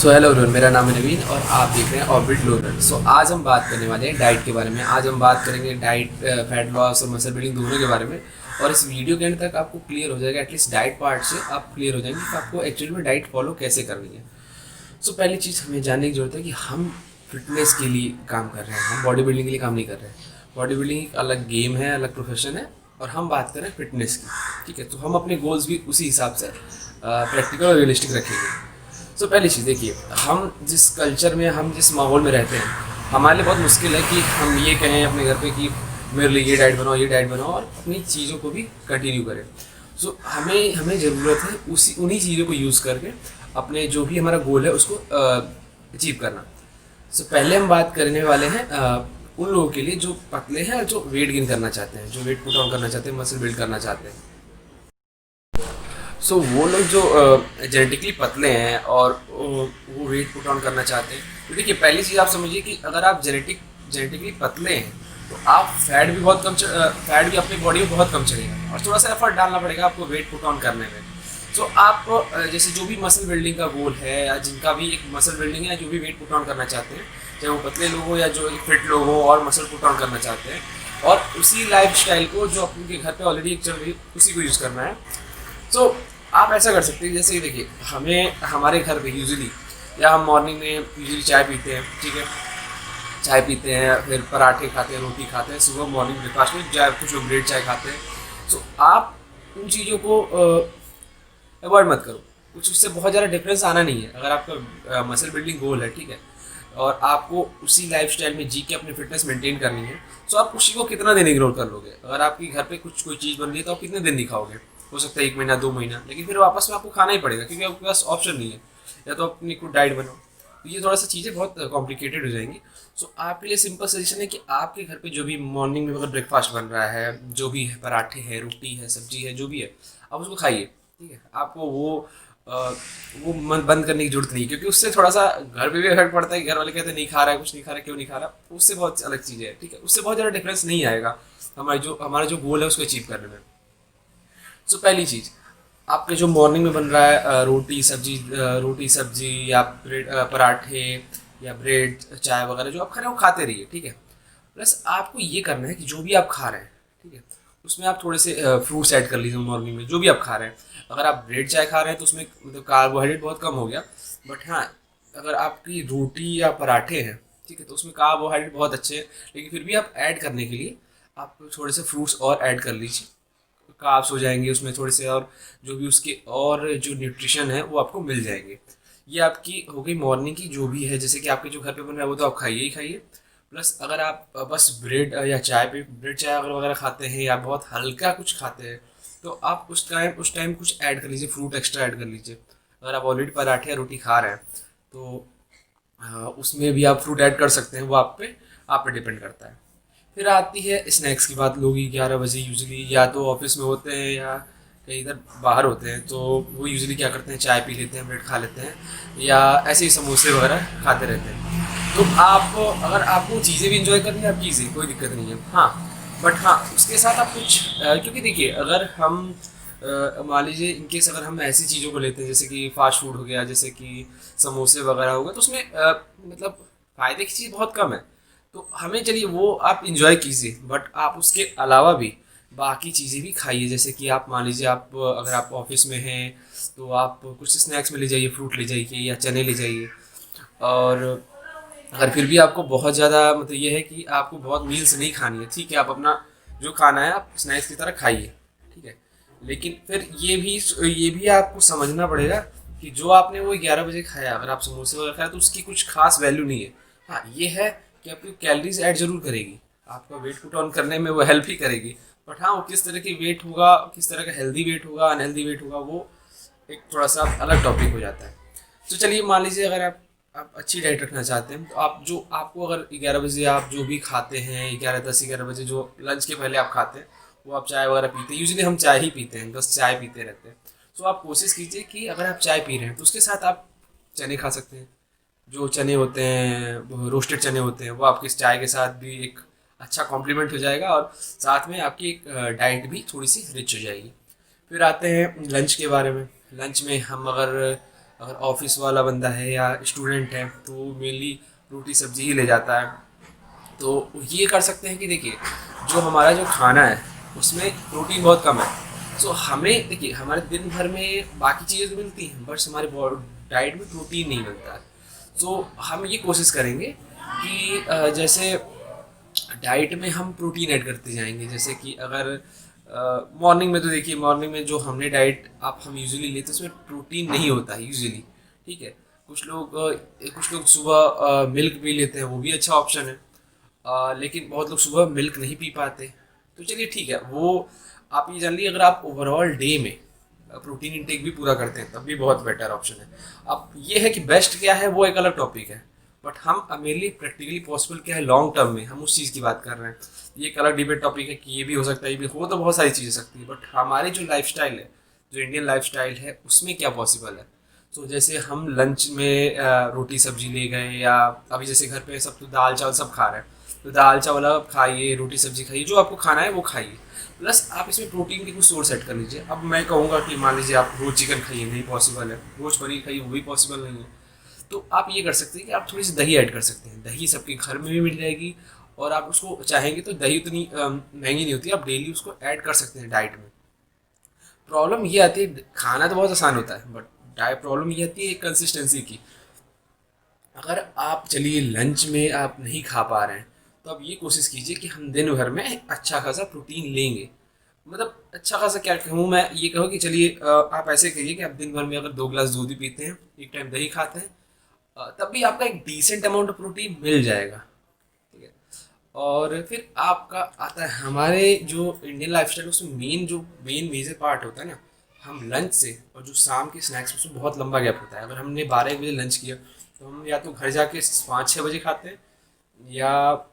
So hello everyone, मेरा नाम है नवीन और आप देख रहे हैं ऑर्बिट लोनर। सो आज हम बात करने वाले हैं डाइट के बारे में। आज हम बात करेंगे डाइट, फैट लॉस और मसल बिल्डिंग दोनों के बारे में। और इस वीडियो के एंड तक आपको क्लियर हो जाएगा, एटलीस्ट डाइट पार्ट से आप क्लियर हो जाएंगे कि आपको एक्चुअली में डाइट फॉलो कैसे करनी है। सो पहली चीज़ हमें जानने की जरूरत है कि हम फिटनेस के लिए काम कर रहे हैं, हम बॉडी बिल्डिंग के लिए काम नहीं कर रहे हैं। बॉडी बिल्डिंग एक अलग गेम है, अलग प्रोफेशन है, और हम बात कर रहे हैं फिटनेस की। ठीक है, तो हम अपने गोल्स भी उसी हिसाब से प्रैक्टिकल और रियलिस्टिक रखेंगे। सो पहली चीज़ देखिए, हम जिस कल्चर में, हम जिस माहौल में रहते हैं, हमारे लिए बहुत मुश्किल है कि हम ये कहें अपने घर पे कि मेरे लिए ये डाइट बनाओ, ये डाइट बनाओ, और अपनी चीज़ों को भी कंटिन्यू करें। सो हमें हमें ज़रूरत है उन्हीं चीज़ों को यूज़ करके अपने जो भी हमारा गोल है उसको अचीव करना। सो पहले हम बात करने वाले हैं उन लोगों के लिए जो पतले हैं और जो वेट गेन करना चाहते हैं, जो वेट पुट ऑन करना चाहते हैं, मसल बिल्ड करना चाहते हैं। सो वो लोग जो जेनेटिकली पतले हैं और वो वेट पुट ऑन करना चाहते हैं, तो देखिए पहली चीज़ आप समझिए कि अगर आप जेनेटिकली पतले हैं तो आप फैट भी बहुत कम फैट भी अपनी बॉडी में बहुत कम चलेगा, और थोड़ा सा एफर्ट डालना पड़ेगा आपको वेट पुट ऑन करने में। सो आप जैसे जो भी मसल बिल्डिंग का गोल है, या जिनका भी एक मसल बिल्डिंग है, जो भी वेट पुट ऑन करना चाहते हैं, चाहे वो पतले लोग हो या जो फिट लोग हो और मसल पुट ऑन करना चाहते हैं, और उसी लाइफ स्टाइल को जो अपने घर पे ऑलरेडी एक चल रही है उसी को यूज़ करना है। तो आप ऐसा कर सकते हैं, जैसे कि देखिए हमें हमारे घर पे यूजुअली, या हम मॉर्निंग में यूजुअली चाय पीते हैं, ठीक है, चाय पीते हैं, फिर पराठे खाते हैं, रोटी खाते हैं, सुबह मॉर्निंग ब्रेकफास्ट में चाय, कुछ लोग ब्रेड चाय खाते हैं। सो आप उन चीज़ों को अवॉइड मत करो, कुछ उससे बहुत ज़्यादा डिफरेंस आना नहीं है। अगर आपका मसल बिल्डिंग गोल है, ठीक है, और आपको उसी लाइफस्टाइल में जी के अपनी फिटनेस मेंटेन करनी है, तो आप उसी को कितना दिन इग्नोर कर लोगे। अगर आपके घर पे कोई चीज़ बन रही है तो आप कितने दिन दिखाओगे, हो सकता है 1 महीना 2 महीना, लेकिन फिर वापस में आपको खाना ही पड़ेगा क्योंकि आपके पास ऑप्शन नहीं है, या तो अपनी कोई डाइट बनाओ। तो ये थोड़ा सा चीज़ें बहुत कॉम्प्लिकेटेड हो जाएंगी। सो आपके लिए सिंपल सजेशन है कि आपके घर पे जो भी मॉर्निंग में अगर ब्रेकफास्ट बन रहा है, जो भी है, पराठे है, रोटी है, सब्जी है, जो भी है, आप उसको खाइए। ठीक है, आपको वो मन बंद करने की जरूरत नहीं, क्योंकि उससे थोड़ा सा घर पे भी इफेक्ट पड़ता है। घर वाले कहते हैं नहीं खा रहा है, कुछ नहीं खा रहा, क्यों नहीं खा रहा, उससे बहुत अलग चीज़ है। ठीक है, उससे बहुत ज़्यादा डिफरेंस नहीं आएगा हमारा जो गोल है उसको अचीव करने में। सो पहली चीज़, आपके जो मॉर्निंग में बन रहा है रोटी सब्जी या ब्रेड, पराठे या ब्रेड, चाय वगैरह जो आप खा रहे हैं वो खाते रहिए। ठीक है, प्लस आपको ये करना है कि जो भी आप खा रहे हैं, ठीक है, उसमें आप थोड़े से फ्रूट्स ऐड कर लीजिए मॉर्निंग में। जो भी आप खा रहे हैं, अगर आप ब्रेड चाय खा रहे हैं तो उसमें मतलब कार्बोहाइड्रेट बहुत कम हो गया, बट हाँ, अगर आपकी रोटी या पराठे हैं, ठीक है, तो उसमें कार्बोहाइड्रेट बहुत अच्छे हैं, लेकिन फिर भी आप ऐड करने के लिए आप थोड़े से फ्रूट्स और ऐड कर लीजिए। कार्ब्स हो जाएंगे उसमें थोड़े से, और जो भी उसके और जो न्यूट्रिशन है वो आपको मिल जाएंगे। ये आपकी हो गई मॉर्निंग की जो भी है, जैसे कि आपके जो घर पे बन रहा है वो तो आप खाइए ही खाइए। प्लस अगर आप बस ब्रेड या चाय पे ब्रेड चाय अगर वगैरह खाते हैं या बहुत हल्का कुछ खाते हैं, तो आप उस टाइम कुछ ऐड कर लीजिए, फ्रूट एक्स्ट्रा ऐड कर लीजिए। अगर आप ऑलरेडी पराठे या रोटी खा रहे हैं तो उसमें भी आप फ्रूट ऐड कर सकते हैं, वो आप पे डिपेंड करता है। फिर आती है स्नैक्स की बात। लोग 11 बजे यूजुअली या तो ऑफिस में होते हैं या कहीं इधर बाहर होते हैं, तो वो यूजुअली क्या करते हैं, चाय पी लेते हैं, ब्रेड खा लेते हैं, या ऐसे ही समोसे वगैरह खाते रहते हैं। तो आप अगर आपको चीज़ें भी इंजॉय करनी है आप कीजिए, कोई दिक्कत नहीं है। हाँ, बट हाँ, उसके साथ आप कुछ क्योंकि देखिए अगर हम मान लीजिए इनकेस अगर हम ऐसी चीज़ों को लेते हैं जैसे कि फास्ट फूड हो गया, जैसे कि समोसे वगैरह हो गए, तो उसमें मतलब फ़ायदे की चीज़ बहुत कम है। तो हमें चलिए वो आप इंजॉय कीजिए, बट आप उसके अलावा भी बाकी चीज़ें भी खाइए। जैसे कि आप मान लीजिए आप अगर आप ऑफिस में हैं तो आप कुछ स्नैक्स में ले जाइए, फ्रूट ले जाइए या चने ले जाइए। और अगर फिर भी आपको बहुत ज़्यादा मतलब ये है कि आपको बहुत मील्स नहीं खानी है, ठीक है, आप अपना जो खाना है आप स्नैक्स की तरह खाइए। ठीक है, लेकिन फिर ये भी आपको समझना पड़ेगा कि जो आपने वो 11 बजे खाया, अगर आप समोसे वगैरह खाया तो उसकी कुछ खास वैल्यू नहीं है। हाँ, ये है कि आपकी कैलोरीज ऐड जरूर करेगी, आपका वेट पुट ऑन करने में वो हेल्प ही करेगी, बट हाँ, वो किस तरह की वेट होगा, किस तरह का हेल्दी वेट होगा, अनहेल्दी वेट होगा, वो एक थोड़ा सा अलग टॉपिक हो जाता है। तो चलिए मान लीजिए अगर आप अच्छी डाइट रखना चाहते हैं, तो आपको अगर 11 बजे आप जो भी खाते हैं, 11, 10, 11 बजे जो लंच के पहले आप खाते हैं, वो आप चाय वगैरह पीते हैं, यूजुअली हम चाय ही पीते हैं, बस चाय पीते रहते हैं। तो आप कोशिश कीजिए कि अगर आप चाय पी रहे हैं तो उसके साथ आप चने खा सकते हैं। जो चने होते हैं, रोस्टेड चने होते हैं, वो आपके इस चाय के साथ भी एक अच्छा कॉम्प्लीमेंट हो जाएगा, और साथ में आपकी एक डाइट भी थोड़ी सी रिच हो जाएगी। फिर आते हैं लंच के बारे में। लंच में हम अगर अगर ऑफिस वाला बंदा है या स्टूडेंट है तो वो मेनली रोटी सब्जी ही ले जाता है। तो ये कर सकते हैं कि देखिए जो हमारा जो खाना है उसमें प्रोटीन बहुत कम है। सो हमें देखिए हमारे दिन भर में बाकी चीज़ें तो मिलती हैं बस हमारे डाइट में प्रोटीन नहीं मिलता है। सो हम ये कोशिश करेंगे कि जैसे डाइट में हम प्रोटीन ऐड करते जाएंगे। जैसे कि अगर मॉर्निंग में तो देखिए मॉर्निंग में जो हमने डाइट आप हम यूजुअली लेते हैं उसमें प्रोटीन नहीं होता है यूजुअली, ठीक है। कुछ लोग सुबह मिल्क पी लेते हैं, वो भी अच्छा ऑप्शन है। लेकिन बहुत लोग सुबह मिल्क नहीं पी पाते। तो चलिए ठीक है, वो आप ये जान लीजिए अगर आप ओवरऑल डे में प्रोटीन इंटेक भी पूरा करते हैं तब भी बहुत बेटर ऑप्शन है। अब ये है कि बेस्ट क्या है वो एक अलग टॉपिक है, बट हम मेरे लिए प्रैक्टिकली पॉसिबल क्या है लॉन्ग टर्म में हम उस चीज़ की बात कर रहे हैं। ये एक अलग डिबेट टॉपिक है कि ये भी हो सकता है, ये भी हो तो बहुत सारी चीज़ें सकती है, बट हमारी जो लाइफस्टाइल है, जो इंडियन लाइफस्टाइल है उसमें क्या पॉसिबल है। तो जैसे हम लंच में रोटी सब्जी ले गए, या अभी जैसे घर पे सब तो दाल चावल सब खा रहे हैं, तो दाल चावल आप खाइए, रोटी सब्जी खाइए, जो आपको खाना है वो खाइए, प्लस आप इसमें प्रोटीन के कुछ सोर्स सेट कर लीजिए। अब मैं कहूँगा कि मान लीजिए आप रोज चिकन खाइए, नहीं पॉसिबल है, रोज पनीर खाइए, वो भी पॉसिबल नहीं है। तो आप ये कर सकते हैं कि आप थोड़ी सी दही ऐड कर सकते हैं। दही सबके घर में भी मिल जाएगी, और आप उसको चाहेंगे तो दही उतनी महंगी नहीं होती, आप डेली उसको ऐड कर सकते हैं डाइट में। प्रॉब्लम ये आती है, खाना तो बहुत आसान होता है बट डाइट प्रॉब्लम ये आती है कंसिस्टेंसी की। अगर आप चलिए लंच में आप नहीं खा पा रहे हैं तो आप ये कोशिश कीजिए कि हम दिन भर में अच्छा खासा प्रोटीन लेंगे। मतलब अच्छा खासा क्या कहूँ मैं, ये कहूँ कि चलिए आप ऐसे करिए कि आप दिन भर में अगर 2 गिलास दूध भी पीते हैं, एक टाइम दही खाते हैं, तब भी आपका एक डिसेंट अमाउंट ऑफ प्रोटीन मिल जाएगा, ठीक है। और फिर आपका आता है हमारे जो इंडियन लाइफस्टाइल उसमें मेन मेजर पार्ट होता है ना, हम लंच से और जो शाम के स्नैक्स उसमें बहुत लंबा गैप होता है। अगर हमने 12 1 बजे लंच किया तो हम या तो घर जाके 5 6 बजे खाते हैं, या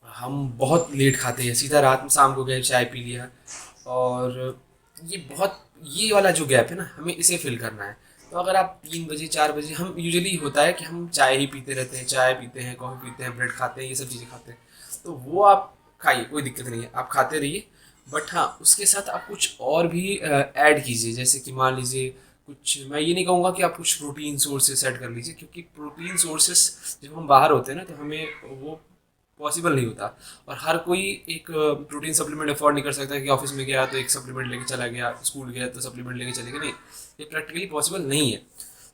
हम बहुत लेट खाते हैं, सीधा रात में शाम को गए चाय पी लिया। और ये वाला जो गैप है ना हमें इसे फिल करना है। तो अगर आप 3 बजे 4 बजे, हम यूजुअली होता है कि हम चाय ही पीते रहते हैं, चाय पीते हैं, कॉफ़ी पीते हैं, ब्रेड खाते हैं, ये सब चीज़ें खाते हैं। तो वो आप खाइए, कोई दिक्कत नहीं है, आप खाते रहिए। बट हाँ, उसके साथ आप कुछ और भी ऐड कीजिए। जैसे कि मान लीजिए कुछ, मैं ये नहीं कहूँगा कि आप कुछ प्रोटीन सोर्सेस ऐड कर लीजिए, क्योंकि प्रोटीन सोर्सेस जब हम बाहर होते हैं ना तो हमें वो पॉसिबल नहीं होता। और हर कोई एक प्रोटीन सप्लीमेंट अफोर्ड नहीं कर सकता कि ऑफिस में गया तो एक सप्लीमेंट लेके चला गया, स्कूल गया तो सप्लीमेंट लेके चले गए, नहीं, ये प्रैक्टिकली पॉसिबल नहीं है।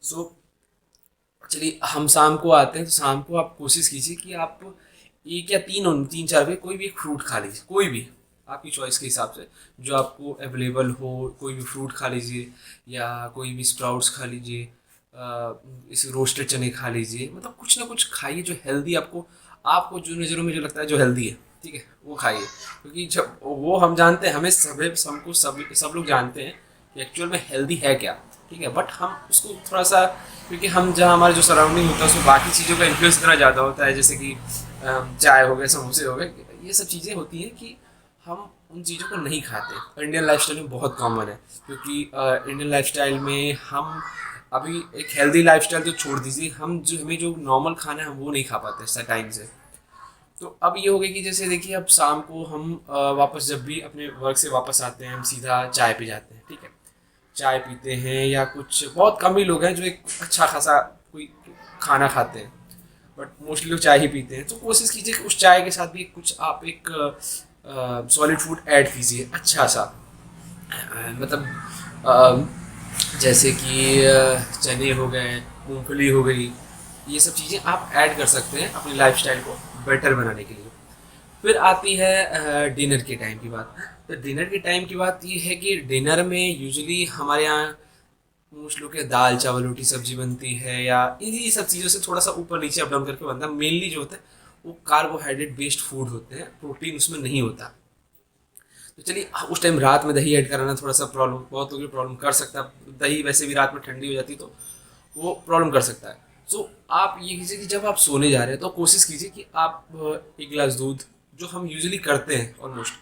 सो चलिए हम शाम को आते हैं, तो शाम को आप कोशिश कीजिए कि आप एक या 3 4 बजे कोई भी एक फ्रूट खा लीजिए, कोई भी आपकी चॉइस के हिसाब से जो आपको अवेलेबल हो। कोई भी फ्रूट खा लीजिए, या कोई भी स्प्राउट्स खा लीजिए, इस रोस्टेड चने खा लीजिए, मतलब कुछ ना कुछ खाइए जो हेल्दी आपको आपको जो नज़रों में जो लगता है जो हेल्दी है, ठीक है, वो खाइए। क्योंकि जब वो हम जानते हैं, हमें सब लोग जानते हैं कि एक्चुअल में हेल्दी है क्या, ठीक है, बट हम उसको थोड़ा सा, क्योंकि हम जहाँ हमारे जो सराउंडिंग होता है उसमें बाकी चीज़ों का इन्फ्लुएंस इतना ज़्यादा होता है, जैसे कि चाय हो गए, समोसे हो गए, ये सब चीज़ें होती हैं कि हम उन चीज़ों को नहीं खाते। इंडियन लाइफस्टाइल में बहुत कॉमन है, क्योंकि इंडियन लाइफस्टाइल में हम अभी एक हेल्दी लाइफस्टाइल तो छोड़ दीजिए, हमें जो नॉर्मल खाना है हम वो नहीं खा पाते टाइम से। तो अब ये हो गया कि जैसे देखिए अब शाम को हम वापस जब भी अपने वर्क से वापस आते हैं हम सीधा चाय पे जाते हैं, ठीक है, चाय पीते हैं, या कुछ बहुत कम ही लोग हैं जो एक अच्छा खासा कोई खाना खाते हैं, बट मोस्टली लोग चाय ही पीते हैं। तो कोशिश कीजिए कि उस चाय के साथ भी कुछ आप एक सॉलिड फूड ऐड कीजिए अच्छा सा, मतलब जैसे कि चने हो गए, मूंगफली हो गई, ये सब चीज़ें आप ऐड कर सकते हैं अपनी लाइफस्टाइल को बेटर बनाने के लिए। फिर आती है डिनर के टाइम की बात। तो डिनर के टाइम की बात ये है कि डिनर में यूजुअली हमारे यहाँ मोस्ट लोग के दाल चावल रोटी सब्जी बनती है, या इन्हीं सब चीज़ों से थोड़ा सा ऊपर नीचे अप डाउन करके बनता है। मेनली जो होता है वो कार्बोहाइड्रेट बेस्ड फूड होते हैं, प्रोटीन उसमें नहीं होता। तो चलिए उस टाइम रात में दही ऐड कराना थोड़ा सा प्रॉब्लम, बहुत लोगों की प्रॉब्लम कर सकता है। दही वैसे भी रात में ठंडी हो जाती है तो वो प्रॉब्लम कर सकता है। सो आप ये कीजिए कि जब आप सोने जा रहे हैं तो कोशिश कीजिए कि आप 1 गिलास दूध, जो हम यूजुअली करते हैं ऑलमोस्ट,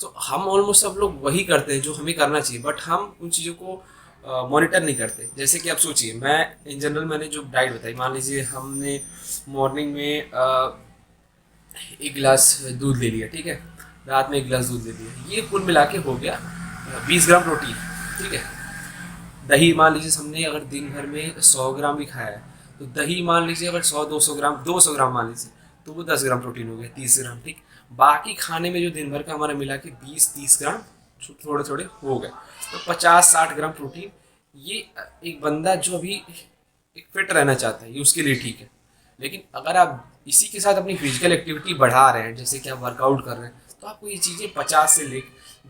तो हम ऑलमोस्ट सब लोग वही करते हैं जो हमें करना चाहिए, बट हम उन चीज़ों को मॉनिटर नहीं करते। जैसे कि आप सोचिए, मैं इन जनरल मैंने जो डाइट बताई, मान लीजिए हमने मॉर्निंग में 1 गिलास दूध ले लिया, ठीक है, रात में 1 गिलास दूध ले लिया, ये कुल मिला के हो गया 20 ग्राम प्रोटीन, ठीक है। दही मान लीजिए हमने अगर दिन भर में 100 ग्राम भी खाया है, तो दही मान लीजिए अगर 100-200 ग्राम, 200 ग्राम मान लीजिए, तो वो 10 ग्राम प्रोटीन हो गया, 30 ग्राम, ठीक। बाकी खाने में जो दिन भर का हमारा मिला के 20-30 ग्राम थोड़े थोड़े हो गए, तो 50-60 ग्राम प्रोटीन। ये एक बंदा जो अभी एक फिट रहना चाहता है, ये उसके लिए ठीक है। लेकिन अगर आप इसी के साथ अपनी फिजिकल एक्टिविटी बढ़ा रहे हैं, जैसे कि आप वर्कआउट कर रहे हैं, तो आपको ये चीज़ें 50 से ले,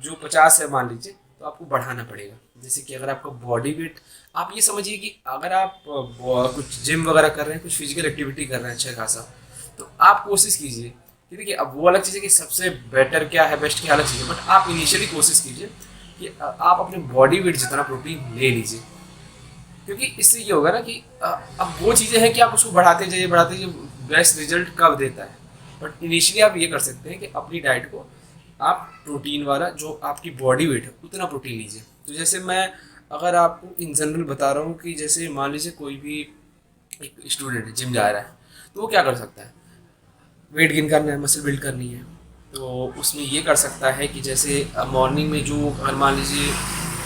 जो 50 है मान लीजिए, तो आपको बढ़ाना पड़ेगा। जैसे कि अगर आपका बॉडी वेट, आप ये समझिए कि अगर आप कुछ जिम वगैरह कर रहे हैं, कुछ फिजिकल एक्टिविटी कर रहे हैं अच्छा खासा, तो आप कोशिश कीजिए कि देखिए, अब वो अलग चीज़ है कि सबसे बेटर क्या है, बेस्ट क्या अलग चीज़ है, बट आप इनिशियली कोशिश कीजिए कि आप अपने बॉडी वेट जितना प्रोटीन ले लीजिए। क्योंकि इससे ये होगा ना कि अब वो चीज़ें हैं कि आप उसको बढ़ाते जाइए, बेस्ट रिजल्ट कब देता है। बट इनिशियली आप ये कर सकते हैं कि अपनी डाइट को आप प्रोटीन वाला, जो आपकी बॉडी वेट है उतना प्रोटीन लीजिए। तो जैसे मैं अगर आपको इन जनरल बता रहा हूँ कि जैसे मान लीजिए कोई भी एक स्टूडेंट जिम जा रहा है, तो वो क्या कर सकता है, वेट गेन करना है, मसल बिल्ड करनी है, तो उसमें ये कर सकता है कि जैसे मॉर्निंग में जो, अगर मान लीजिए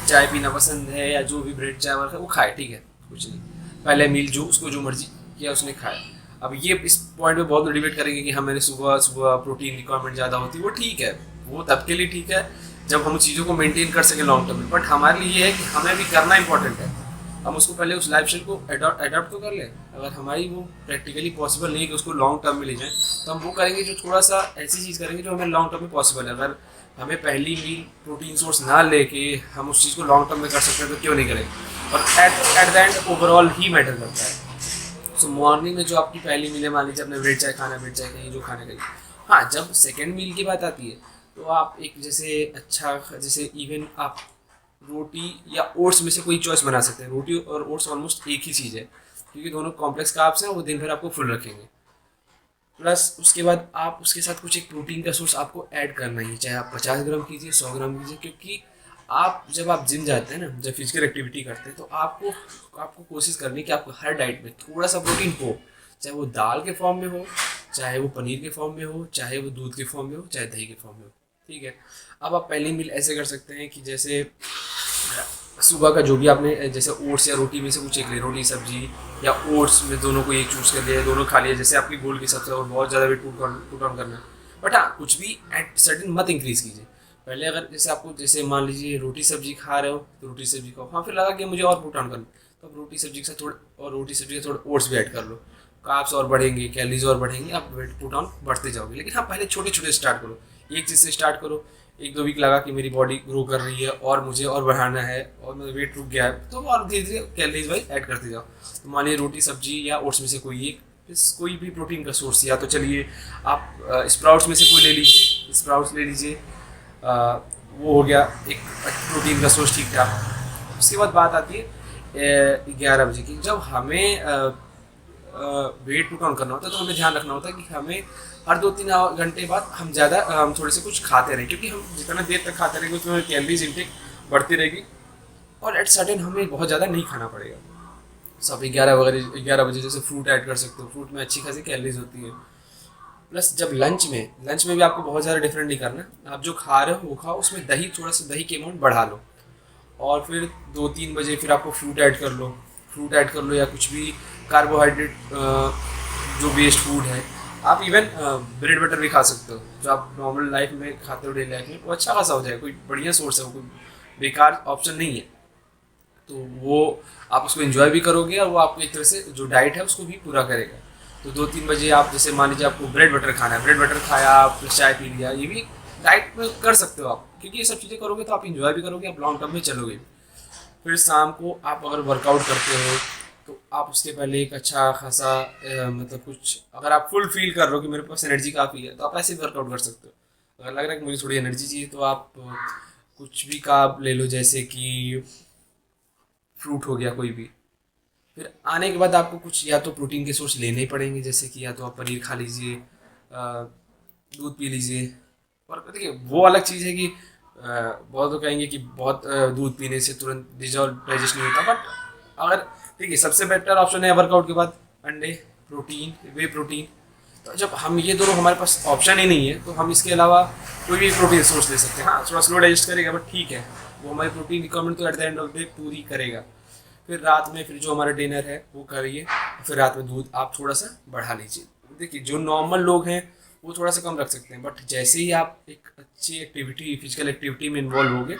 चाय पीना पसंद है या जो भी ब्रेड चाय वाला वो खाए, ठीक है, कुछ नहीं, पहले मील जो उसको जो मर्जी किया उसने खाया। अब ये इस पॉइंट पे बहुत लोग डिबेट करेंगे कि हाँ मैंने सुबह सुबह प्रोटीन रिक्वायरमेंट ज़्यादा होती है, वो ठीक है, वो तब के लिए ठीक है जब हम चीज़ों को मेंटेन कर सकें लॉन्ग टर्म में। बट हमारे लिए ये है कि हमें भी करना इंपॉर्टेंट है, हम उसको पहले उस लाइफ स्टाइल को अडॉप्ट तो कर लें। अगर हमारी वो प्रैक्टिकली पॉसिबल नहीं है कि उसको लॉन्ग टर्म में ले जाएं, तो हम वो करेंगे जो थोड़ा सा ऐसी चीज़ करेंगे जो हमें लॉन्ग टर्म में पॉसिबल है। अगर हमें पहली मील प्रोटीन सोर्स ना लेके हम उस चीज़ को लॉन्ग टर्म में कर सकते हैं, तो क्यों नहीं करेंगे। और at the end overall he matter करता है। सो मॉर्निंग में जो आपकी पहली मील है, मान लीजिए अपने ब्रेड चाय खाना, ब्रेड चाय खाइए जो खाने का। हाँ, जब सेकेंड मील की बात आती है, तो आप एक जैसे अच्छा, जैसे इवन आप रोटी या ओट्स में से कोई चॉइस बना सकते हैं। रोटी और ओट्स ऑलमोस्ट एक ही चीज़ है, क्योंकि दोनों कॉम्प्लेक्स कार्ब्स हैं, वो दिन भर आपको फुल रखेंगे। प्लस उसके बाद आप उसके साथ कुछ एक प्रोटीन का सोर्स आपको ऐड करना ही, चाहे आप 50 ग्राम कीजिए, 100 ग्राम कीजिए। क्योंकि जब आप जिम जाते हैं ना, जब फिजिकल एक्टिविटी करते हैं, तो आपको कोशिश करनी है कि आपको हर डाइट में थोड़ा सा प्रोटीन हो, चाहे वो दाल के फॉर्म में हो, चाहे वो पनीर के फॉर्म में हो, चाहे वो दूध के फॉर्म में हो, चाहे दही के फॉर्म में हो, ठीक है। अब आप पहली मील ऐसे कर सकते हैं कि जैसे सुबह का जो भी आपने, जैसे ओट्स या रोटी में से कुछ एक ले, रोटी सब्जी या ओट्स में दोनों को एक चूज़ कर लिया, दोनों खा लिया, जैसे आपकी गोल की सबसे, और बहुत ज़्यादा वेट पुट ऑन करना है। बट हाँ, कुछ भी एट सर्टेन मत इंक्रीज़ कीजिए। पहले अगर जैसे आपको, जैसे मान लीजिए रोटी सब्जी खा रहे हो, तो रोटी सब्जी खाओ, हाँ, फिर लगा कि मुझे और पुट ऑन करना, तो आप रोटी सब्जी के साथ रोटी सब्जी के थोड़ा ओट्स भी ऐड कर लो, कार्ब्स और बढ़ेंगे, कैलोरीज और बढ़ेंगी, आप वेट पुट ऑन बढ़ते जाओगे। लेकिन हाँ, पहले छोटे छोटे स्टार्ट करो, एक चीज़ से स्टार्ट करो। 1-2 वीक लगा कि मेरी बॉडी ग्रो कर रही है और मुझे और बढ़ाना है और मेरा वेट रुक गया है, तो और धीरे धीरे कैलोरीज वाइज ऐड करते जाओ। तो मान लीजिए रोटी सब्जी या ओट्स में से कोई एक, कोई भी प्रोटीन का सोर्स, या तो चलिए आप स्प्राउट्स में से कोई ले लीजिए, स्प्राउट्स ले लीजिए, वो हो गया एक प्रोटीन का सोर्स, ठीक ठाक। उसके बाद बात आती है 11 बजे की, जब हमें वेट पुट ऑन करना होता है, तो हमें ध्यान रखना होता है कि हमें हर 2-3 घंटे बाद हम थोड़े से कुछ खाते रहें, क्योंकि हम जितना देर तक खाते रहेंगे उतना कैलोरीज इंटेक बढ़ती रहेगी, और एट सर्टेन हमें बहुत ज़्यादा नहीं खाना पड़ेगा। सब 11 बजे जैसे फ्रूट ऐड कर सकते हो, फ्रूट में अच्छी खासी कैलोरीज होती है। प्लस जब लंच में भी आपको बहुत ज़्यादा डिफरेंट नहीं करना, आप जो खा रहे हो वो खाओ, उसमें थोड़ा सा दही की अमाउंट बढ़ा लो, और फिर 2-3 बजे फिर आपको फ्रूट ऐड कर लो, या कुछ भी कार्बोहाइड्रेट जो वेस्ट फूड है। आप इवन ब्रेड बटर भी खा सकते हो, जो आप नॉर्मल लाइफ में खाते हो, डेली लाइफ में, वो अच्छा खासा हो जाए, कोई बढ़िया सोर्स है, वो कोई बेकार ऑप्शन नहीं है। तो वो आप उसको एंजॉय भी करोगे, और वो आपको एक तरह से जो डाइट है उसको भी पूरा करेगा। तो 2-3 बजे आप, जैसे मान लीजिए आपको ब्रेड बटर खाना है, ब्रेड बटर खाया, आप चाय पी लिया, ये भी डाइट में कर सकते हो आप, क्योंकि ये सब चीज़ें करोगे तो आप इंजॉय भी करोगे, आप लॉन्ग टर्म में चलोगे। फिर शाम को आप अगर वर्कआउट करते हो, तो आप उसके पहले एक अच्छा खासा मतलब कुछ, अगर आप फुल फील कर रहे हो कि मेरे पास एनर्जी काफ़ी है, तो आप ऐसे भी वर्कआउट कर सकते हो। अगर लग रहा है कि मुझे थोड़ी एनर्जी चाहिए, तो आप कुछ भी कार्ब ले लो, जैसे कि फ्रूट हो गया कोई भी। फिर आने के बाद आपको कुछ या तो प्रोटीन के सोर्स लेने ही पड़ेंगे, जैसे कि या तो आप पनीर खा लीजिए, दूध पी लीजिए। और देखिए, वो अलग चीज़ है कि बहुत लोग कहेंगे कि बहुत दूध पीने से तुरंत डाइजेस्ट नहीं होता, बट अगर देखिए, सबसे बेटर ऑप्शन है वर्कआउट के बाद अंडे, प्रोटीन, वे प्रोटीन। तो जब हम ये दोनों, हमारे पास ऑप्शन ही नहीं है, तो हम इसके अलावा कोई भी प्रोटीन सोर्स ले सकते हैं। हाँ, थोड़ा स्लो डाइजेस्ट करेगा, बट ठीक है, वो हमारी प्रोटीन रिक्वायरमेंट तो at the end of the day पूरी करेगा। फिर रात में फिर जो हमारा डिनर है वो करिए, फिर रात में दूध आप थोड़ा सा बढ़ा लीजिए। देखिए जो नॉर्मल लोग हैं वो थोड़ा सा कम रख सकते हैं, बट जैसे ही आप एक अच्छी एक्टिविटी फिजिकल एक्टिविटी में इन्वॉल्व होगे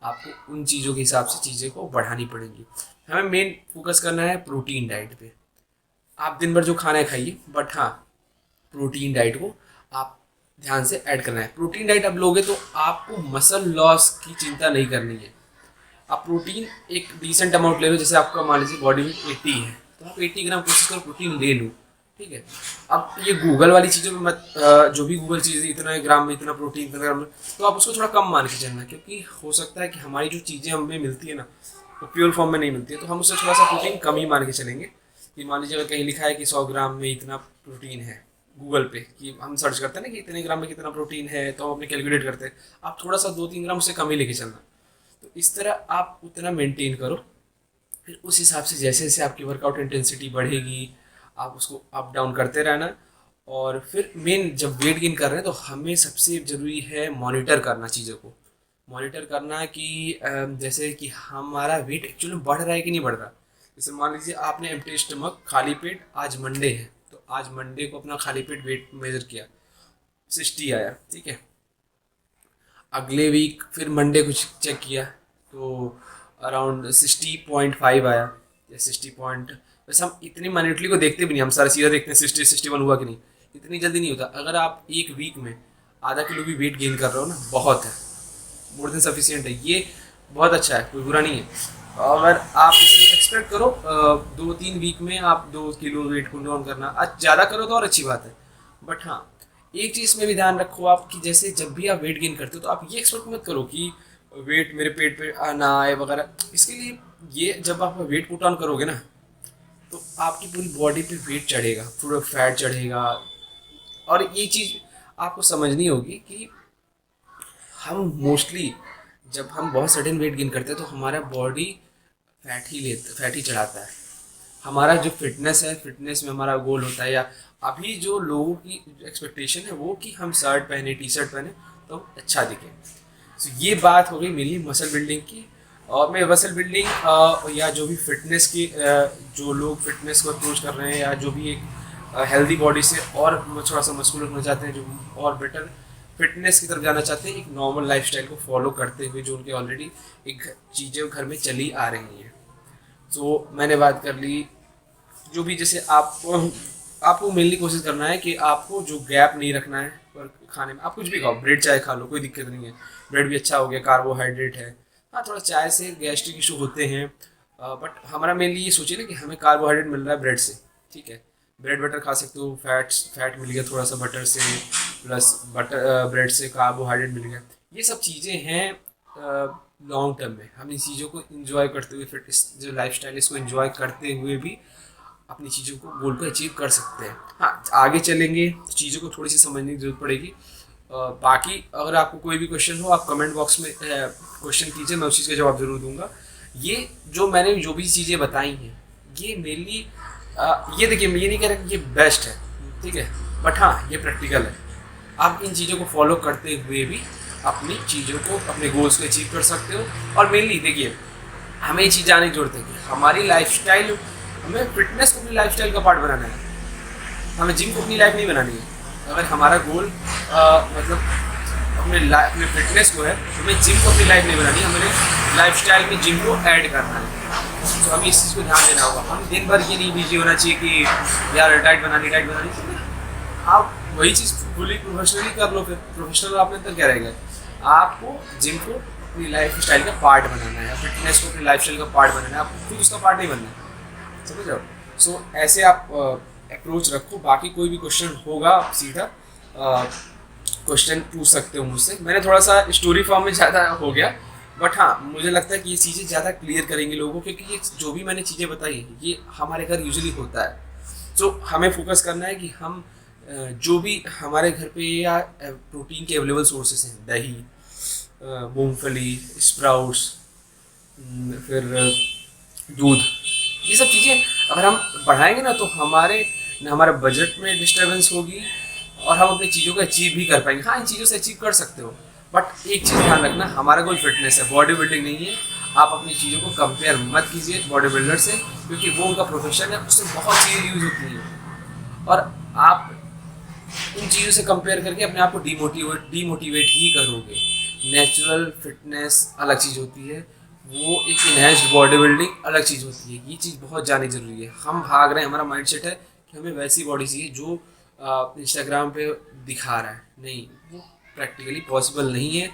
आपको उन चीज़ों के हिसाब से चीज़ें को बढ़ानी पड़ेंगी। हमें मेन फोकस करना है प्रोटीन डाइट पे। आप दिन भर जो खाना है खाइए, बट हाँ प्रोटीन डाइट को आप ध्यान से ऐड करना है। प्रोटीन डाइट आप लोगे तो आपको मसल लॉस की चिंता नहीं करनी है। आप प्रोटीन एक डिसेंट अमाउंट ले लो, जैसे आपका मान लीजिए बॉडी वेट 80 है तो आप 80 ग्राम कोशिश करो प्रोटीन ले लो, ठीक है। अब ये गूगल वाली चीज़ों में मत जो भी गूगल चीज़ इतना ग्राम में इतना प्रोटीन इतना ग्राम में, तो आप उसको थोड़ा कम मान के चलना, क्योंकि हो सकता है कि हमारी जो चीज़ें हमें मिलती है ना वो प्योर फॉर्म में नहीं मिलती है, तो हम उससे थोड़ा सा प्रोटीन कम ही मान के चलेंगे। कि मान लीजिए अगर कहीं लिखा है कि 100 ग्राम में इतना प्रोटीन है गूगल पे, कि हम सर्च करते हैं ना कि इतने ग्राम में कितना प्रोटीन है तो हम अपने कैलकुलेट करते हैं, आप थोड़ा सा 2-3 ग्राम उससे कम ही लेके चलना। तो इस तरह आप उतना मेंटेन करो, फिर उस हिसाब से जैसे जैसे आपकी वर्कआउट इंटेंसिटी बढ़ेगी आप उसको अप डाउन करते रहना। और फिर मेन जब वेट गेन कर रहे हैं तो हमें सबसे ज़रूरी है मॉनिटर करना, चीज़ों को मॉनिटर करना कि जैसे कि हमारा वेट एक्चुअली बढ़ रहा है कि नहीं बढ़ रहा। जैसे मान लीजिए आपने एम्प्टी स्टमक खाली पेट, आज मंडे है तो आज मंडे को अपना खाली पेट वेट मेजर किया 60 आया, ठीक है। अगले वीक फिर मंडे को चेक किया तो अराउंड 60.5 आया या 60 पॉइंट। वैसे हम इतनी माइन्यूटली को देखते भी नहीं, हम सारा सीधा देखते हैं 60-61 हुआ कि नहीं, इतनी जल्दी नहीं होता। अगर आप एक वीक में आधा किलो भी वेट गेन कर रहे हो ना, बहुत है, मोर देन सफिशियंट है, ये बहुत अच्छा है, कोई बुरा नहीं है। अगर आप इसे एक्सपेक्ट करो 2-3 वीक में आप 2 किलो वेट को डाउन करना, आज ज़्यादा करो तो और अच्छी बात है। बट हाँ एक चीज़ में भी ध्यान रखो आप कि जैसे जब भी आप वेट गेन करते हो तो आप ये एक्सपेक्ट मत करो कि वेट मेरे पेट पे ना आए वगैरह। इसके लिए ये जब आप वेट पुट ऑन करोगे ना तो आपकी पूरी बॉडी पे वेट चढ़ेगा, पूरा फैट चढ़ेगा। और ये चीज़ आपको समझनी होगी कि हम मोस्टली जब हम बहुत सडन वेट गेन करते हैं तो हमारा बॉडी फैट ही चढ़ाता है। हमारा जो फिटनेस है, फिटनेस में हमारा गोल होता है, या अभी जो लोगों की एक्सपेक्टेशन है वो कि हम शर्ट पहने टी शर्ट पहने तो अच्छा दिखे। तो ये बात हो गई मेरी मसल बिल्डिंग की। और मैं मसल बिल्डिंग या जो भी फिटनेस की जो लोग फिटनेस को अप्रोच कर रहे हैं या जो भी एक हेल्दी बॉडी से और थोड़ा सा मस्कुलर होना चाहते हैं, जो और बेटर फिटनेस की तरफ जाना चाहते हैं, एक नॉर्मल लाइफस्टाइल को फॉलो करते हुए जो उनके ऑलरेडी एक चीज़ें घर में चली आ रही हैं। तो मैंने बात कर ली जो भी, जैसे आपको मेनली कोशिश करना है कि आपको जो गैप नहीं रखना है पर खाने में। आप कुछ भी खाओ, ब्रेड चाय खा लो, कोई दिक्कत नहीं है, ब्रेड भी अच्छा हो गया, कार्बोहाइड्रेट है। हाँ थोड़ा चाय से गैस्ट्रिक इशू होते हैं, बट हमारा मेनली ये सोचिए ना कि हमें कार्बोहाइड्रेट मिल रहा है ब्रेड से, ठीक है। ब्रेड बटर खा सकते हो, फैट मिल गया थोड़ा सा बटर से, प्लस बटर ब्रेड से कार्बोहाइड्रेट मिल गया। ये सब चीज़ें हैं लॉन्ग टर्म में हम इन चीज़ों को इन्जॉय करते हुए, फिटनेस जो लाइफस्टाइल इसको इन्जॉय करते हुए भी अपनी चीज़ों को गोल को अचीव कर सकते हैं। हाँ आगे चलेंगे तो चीज़ों को थोड़ी सी समझने की जरूरत पड़ेगी। बाकी अगर आपको कोई भी क्वेश्चन हो आप कमेंट बॉक्स में क्वेश्चन कीजिए, मैं उस चीज़ का जवाब ज़रूर दूंगा। ये जो मैंने जो भी चीज़ें बताई हैं ये मेनली ये देखिए, मैं ये नहीं कह रहा कि ये बेस्ट है, ठीक है, बट हाँ ये प्रैक्टिकल है। आप इन चीज़ों को फॉलो करते हुए भी अपनी चीज़ों को, अपने गोल्स को अचीव कर सकते हो। और मेनली देखिए हमें ये चीज़ जानने की जरूरत है कि हमारी लाइफस्टाइल, हमें फिटनेस को अपनी लाइफस्टाइल का पार्ट बनाना है, हमें जिम को अपनी लाइफ नहीं बनानी है। अगर हमारा गोल मतलब अपने फिटनेस को है, हमें जिम को अपनी लाइफ नहीं बनानी है, हमें लाइफस्टाइल में जिम को ऐड करना है। तो हमें इस चीज़ को ध्यान देना होगा। हम दिन भर ये नहीं बिजी होना चाहिए कि यार डाइट बनानी। आप वही चीज़ फुली प्रोफेशनली कर लो, फिर प्रोफेशनल आपके अंदर क्या रहेगा, आपको जिम को अपनी लाइफ स्टाइल का पार्ट बनाना है, फिटनेस को अपनी लाइफ स्टाइल का पार्ट बनाना है, आपको खुद उसका पार्ट नहीं बनना है, समझ जाओ। सो ऐसे आप अप्रोच रखो। बाकी कोई भी क्वेश्चन होगा आप सीधा क्वेश्चन पूछ सकते हो मुझसे। मैंने थोड़ा सा स्टोरी फॉर्म में ज़्यादा हो गया, बट हाँ मुझे लगता है कि ये चीज़ें ज़्यादा क्लियर करेंगी लोगों को, क्योंकि ये जो भी मैंने चीज़ें बताई ये हमारे घर यूजुअली होता है। सो हमें फोकस करना है कि हम जो भी हमारे घर पे या प्रोटीन के अवेलेबल सोर्सेस हैं, दही, मूंगफली, स्प्राउट्स, फिर दूध, ये सब चीज़ें अगर हम बढ़ाएंगे ना तो हमारे बजट में डिस्टर्बेंस होगी और हम अपनी चीज़ों को अचीव भी कर पाएंगे। हाँ इन चीज़ों से अचीव कर सकते हो, बट एक चीज़ ध्यान रखना, हमारा गोल फिटनेस है, बॉडी बिल्डिंग नहीं है। आप अपनी चीज़ों को कंपेयर मत कीजिए बॉडी बिल्डर से, क्योंकि वो उनका प्रोफेशन है, उससे बहुत चीज़ें यूज होती हैं और आप उन चीज़ों से कंपेयर करके अपने आप को डीमोटिवेट ही करोगे। नेचुरल फिटनेस अलग चीज़ होती है, वो एक इनहेंस्ड बॉडी बिल्डिंग अलग चीज़ होती है। ये चीज़ बहुत जाननी ज़रूरी है। हम भाग रहे हैं, हमारा माइंडसेट है कि हमें वैसी बॉडी चाहिए जो इंस्टाग्राम पे दिखा रहा है। नहीं, वो प्रैक्टिकली पॉसिबल नहीं है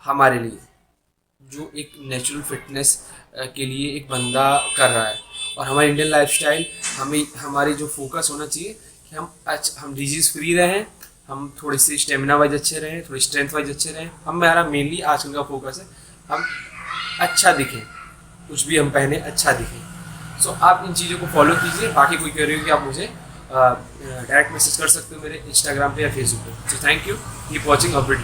हमारे लिए, जो एक नेचुरल फिटनेस के लिए एक बंदा कर रहा है। और हमारी इंडियन लाइफस्टाइल, हमें हमारी जो फोकस होना चाहिए कि हम डिजीज़ फ्री रहें, हम थोड़ी सी स्टेमिना वाइज अच्छे रहें, थोड़ी स्ट्रेंथ वाइज अच्छे रहें। हमारा मेनली आजकल का फोकस है हम अच्छा दिखें, कुछ भी हम पहने अच्छा दिखें। सो आप इन चीज़ों को फॉलो कीजिए। बाकी कोई कह रही हो कि आप मुझे डायरेक्ट मैसेज कर सकते हो मेरे इंस्टाग्राम पे या फेसबुक पे। So thank you, keep watching update.